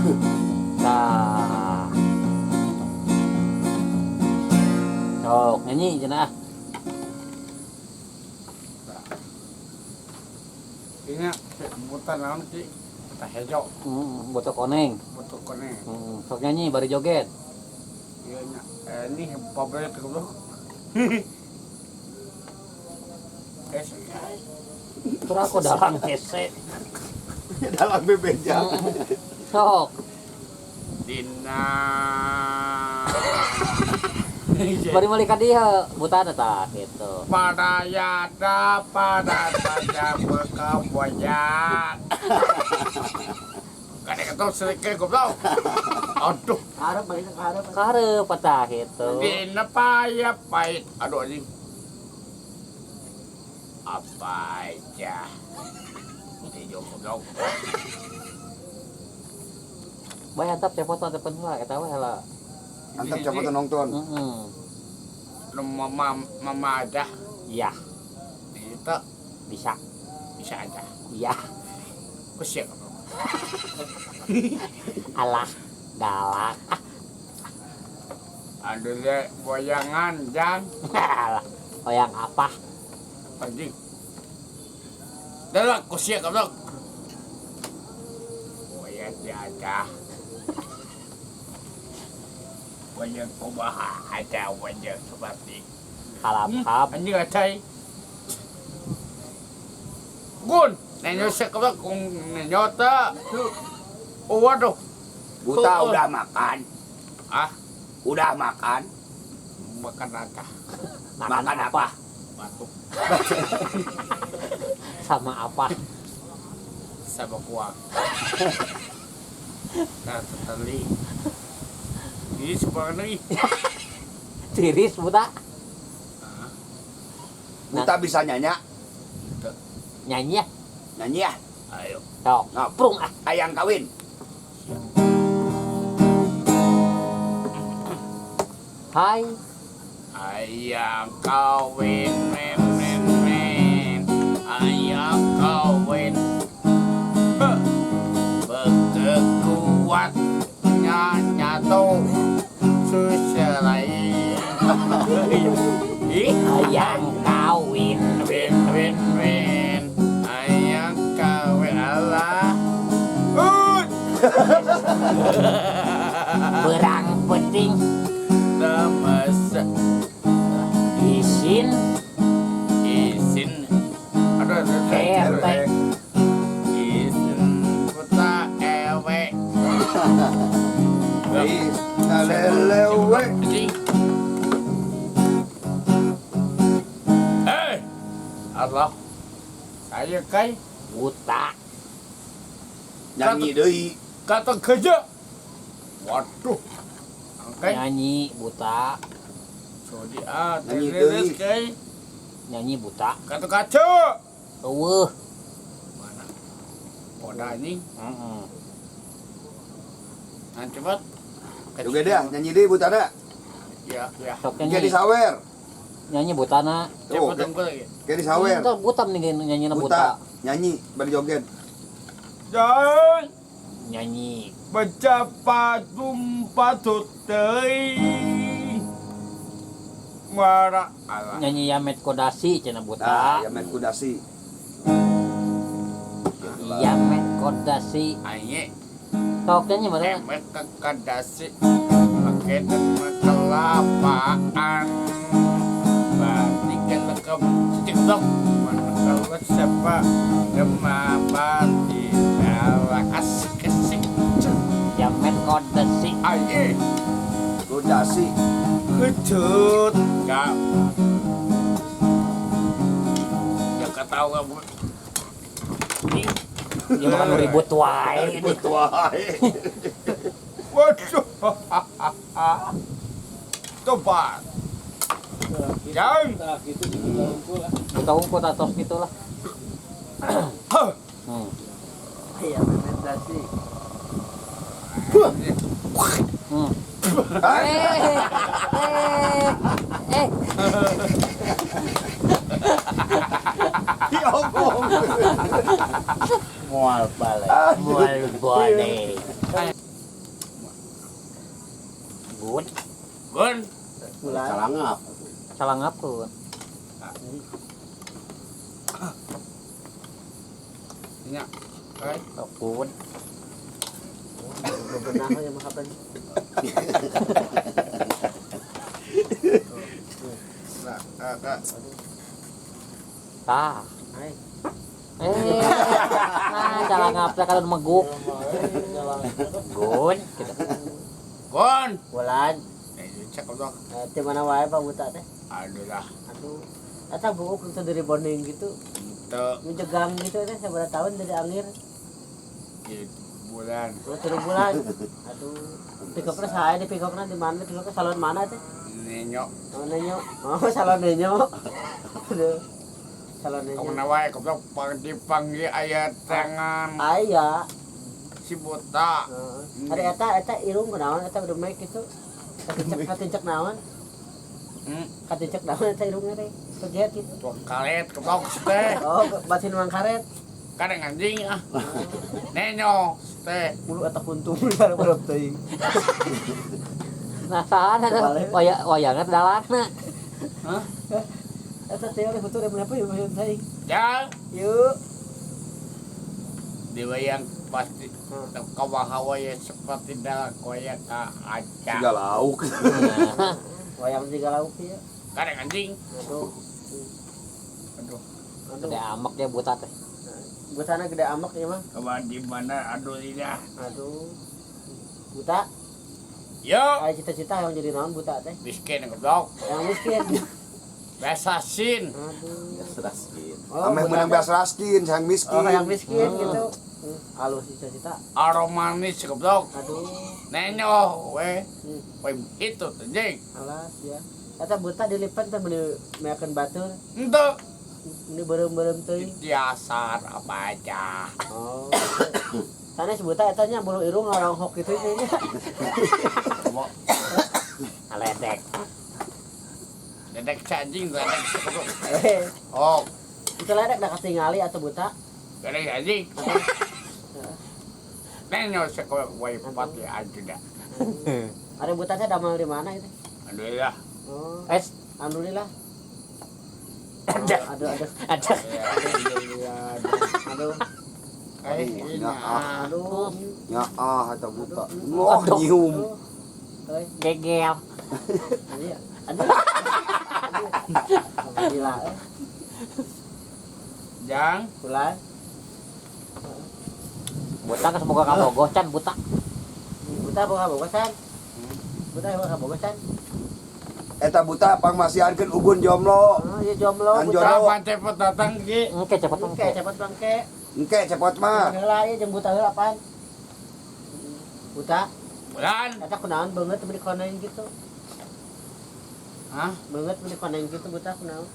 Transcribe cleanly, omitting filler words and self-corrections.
Nah. Sok nyanyi cenah. Ini buta naon ki? Buta hejo. Botok koneng. Buta koneng. Sok nyanyi bari joget. Iya nya. Ini pabrik goblok. Tur aku dalang hese. Dalang bebeja. Sok. Dina. Bari meuli ka dieu, butana tah gitu. Pada yada pada saja berkawayan. Kadang ketemu sedikit goblok. Aduh. Harap balik ke harap. Kareup tah gitu. Dina payah pahit. Aduh anjing. Apa aja. Ini goblok. Bae antap cepot teh penula eta we heula. Antap cepat nonton. Mama aja. Iya, Itu bisa. bisa aja. Iya. Kusiak. Alah, galak. Aduh deh, boyangan jang. Alah, hoyang apa? Anjing. Dah kusiak goblok. Boyan aja. Boyan kumaha aja boyan seperti. Halap-halap. Anjing acai. Gun, nenyo sekolah kung nenyo ta. Oh waduh. Buta udah makan. Ah, Udah makan. makan apa? Makan apa? Batuk Sama apa? sama kuah. Nah, tali. Ini sebuah nih. Tiris buta. Buta bisa nyanyi. Nyanyi ya. Nyanyi ya. Ayo. Sok. Nah, Prung ah. ayang kawin. Hai. Ayang kawin, men. Ayang kawin. Berkekuat nyatu suselai. Ayang kawin. Win. Ayang kawin Allah. Berang penting. Masak Isin. Aduh Ketek. isin puta ewe Lelewe. Allah saya kai Buta. Nyanyi deui. kata kerja waduh kai Nyanyi buta. sodi Nyanyi teres deui. kai Nyanyi buta. kata kaca Eueuh. mana poda anjing Heeh. cepat Juga dia nyanyi deui butana. ya Sok Jadi nyanyi. sawer. Nyanyi butana. cepat Tuh, tunggu lagi jadi sawer. Entar buta nih nyanyi buta. Buta nyanyi bari joget. dan Nyanyi. baca patut teuing wara ala Nyanyi Yamet Kodasi cenah Nah, buta. ya main kudasi. Yamet Kodasi. aye Sok nyanyi mana? emet kekadasi pakai dan kelapaan berarti kena kemudian mana kalau siapa gemabati ala asik Yamet Kodasi. aye Kudasi. kecut gak ya ketawa bu ini Ya makan ribut wae. Wae. waduh coba jangan Buta hunkut atau gitu lah. Iya, meditasi. Ya ampun. Mual balik. Mual balik. Gun. Gun. Bulan. Salangap. Salangap kun. Nya. Kai. Gun. Bebenah yang makapan. Kak. Tah. Hai. Salangap teh kalau meguk. Gun. Gitu. Gun. Bulan. Cek dong. Di mana wae Pak Buta teh? Aduh lah. Aduh. Eta buuk itu dari bonding gitu. Tuh. Menjegang gitu teh seberapa tahun dari angir. Gitu. Bulan. 3 bulan. Aduh. Pikoknya saya di pikoknya di mana? Pikoknya salon mana teh? Nenyok. Oh Nenyo. Oh salon Nenyo. Aduh. Salon Nenyo. Kemana wae kau dipanggil ayat tangan Aya. si buta. Ada eta irung kunaon eta udah make itu. Katincek naon? Katincek naon eta irungnya teh. Kegiat gitu. Tuh karet kau teh. Oh, batin mang karet. Kadang anjing ah. Nenyo teh. Mulu eta kuntung baru berep teuing. Nah, sana wayangan dalakna. Hah? Eta teh oleh foto dari apa ya bayan teuing. Ya, Yuk. dewa yang pasti kawahawa ya seperti dalam koyak aja. Tiga lauk. Wayang tiga lauk ya. Kadang anjing. Aduh. Aduh. Gede amak dia buta teh. Butana gede amak ya mah. Kawan di mana? Aduh lidah. Aduh. Buta. Yo, Ay cita-cita yang jadi naon buta teh. miskin goblok. Yang miskin. Besasin. Aduh. Raskin. Oh, Ameh menang beas raskin, sang miskin. Oh, yang miskin gitu. Halus cita-cita. Aromanis goblok. Aduh. Nenyo, we itu anjing. Alas ya. Eta buta dilipat teh meuli meakeun batur. Ente Ini berem-berem teuing. diasar apa aja. Oh. Sana sebuta eta nya bulu irung ngeronghok gitu ini. Aledek. Dedek cacing, dedek goblok. Eh, Oh, itu ledek dah katingali atau buta. dedek anjing. Nenyo sekolah we pati aja dah. Ada buta teh damel di mana itu? Aduh ya. Oh, Es alhamdulillah. ada. Aduh, aduh. Ada. Aduh. Ini Aduh. Ya eta buta. Aduh. Loh nyium. Euy, Gegel. iya. Aduh. Gila. Jang, Bulan. Buta kan semoga kabogocan buta. Buta boga bogosan. Buta boga bogosan. Eta buta pangmasihankeun ugun jomblo. Oh, iya jomblo Kan buta. jodoh. kapan cepet datang ki? Oke cepet Oke, cepet bangke. Engke cepot mah. Heula ieu jeung buta heula apaan? Buta, Bulan. eta kunaon beungeut beli koneng gitu. Hah? Beungeut beli koneng gitu buta kunaon?